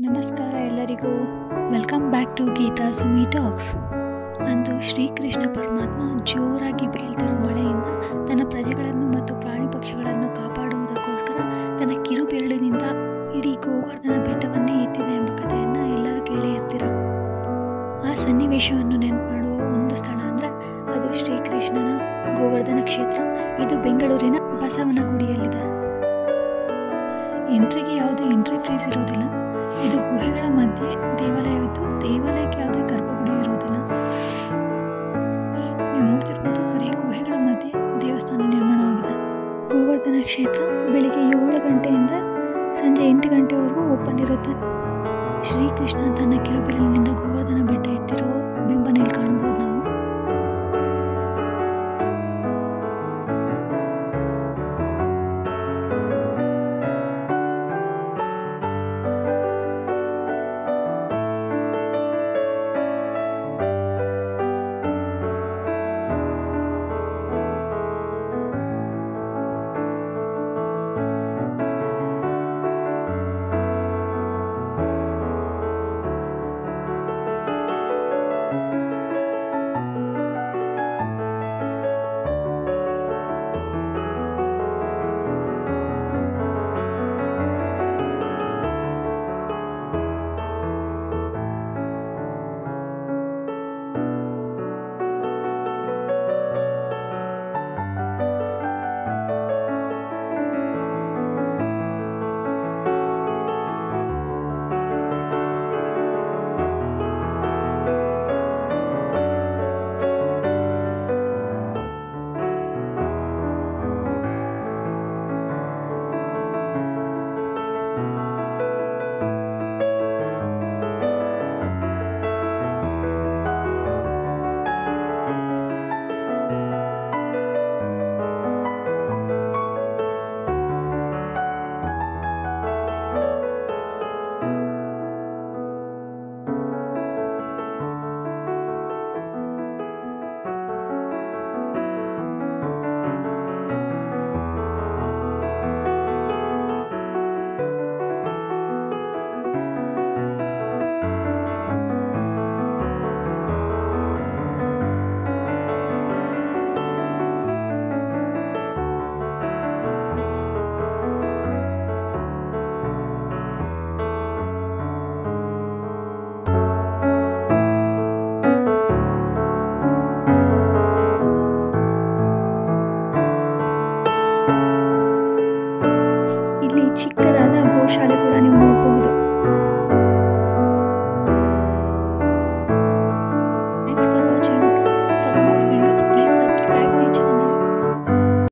ನಮಸ್ಕಾರ ಎಲ್ಲರಿಗೂ. Welcome back to Geeta Sumi talks. ಅಂದು ಶ್ರೀಕೃಷ್ಣ ಪರಮಾತ್ಮ ಜೋರಾಗಿ ಬೀಳ್ತಿರೋ ಮಳೆಯಿಂದ ತನ್ನ ಪ್ರಜೆಗಳನ್ನು ಮತ್ತು ಪ್ರಾಣಿ ಪಕ್ಷಿಗಳನ್ನು ಕಾಪಾಡುವುದಕ್ಕೋಸ್ಕರ ತನ್ನ ಕಿರುಬೆರಳಿನಿಂದ ಇಡೀ ಗೋವರ್ಧನ ಬೆಟ್ಟವನ್ನೇ ಎತ್ತಿದೆ ಎಂಬ ಕಥೆಯನ್ನು ಎಲ್ಲರೂ ಕೇಳಿ ಇರ್ತೀರ. ಆ ಸನ್ನಿವೇಶವನ್ನು ನೆನಪು ಮಾಡುವ ಒಂದು ಸ್ಥಳ ಅಂದರೆ ಅದು ಶ್ರೀಕೃಷ್ಣನ ಗೋವರ್ಧನ ಕ್ಷೇತ್ರ. ಇದು ಬೆಂಗಳೂರಿನ ಬಸವನಗುಡಿಯಲ್ಲಿದೆ. ಎಂಟ್ರಿಗೆ ಯಾವುದೇ ಎಂಟ್ರಿ ಫೀಸ್ ಇರೋದಿಲ್ಲ. ಇದು ಗುಹೆಗಳ ಮಧ್ಯೆ ದೇವಾಲಯವಿದ್ದು ದೇವಾಲಯಕ್ಕೆ ಯಾವುದೇ ಗರ್ಭಗುಡಿ ಇರುವುದಿಲ್ಲ. ನೀವು ನೋಡ್ತಿರ್ಬೋದು, ಬರೀ ಗುಹೆಗಳ ಮಧ್ಯೆ ದೇವಸ್ಥಾನ ನಿರ್ಮಾಣವಾಗಿದೆ. ಗೋವರ್ಧನ ಕ್ಷೇತ್ರ ಬೆಳಿಗ್ಗೆ 7 ಗಂಟೆಯಿಂದ ಸಂಜೆ 8 ಗಂಟೆವರೆಗೂ ಓಪನ್ ಇರುತ್ತೆ. ಶ್ರೀಕೃಷ್ಣ ತನ್ನ ಕಿರುಬೆರಳಿನಿಂದ ಗೋವರ್ಧನ ಬೆಟ್ಟ ಎತ್ತಿರೋ ಬಿಂಬ ಕಾಣಬಹುದು ನಾವು.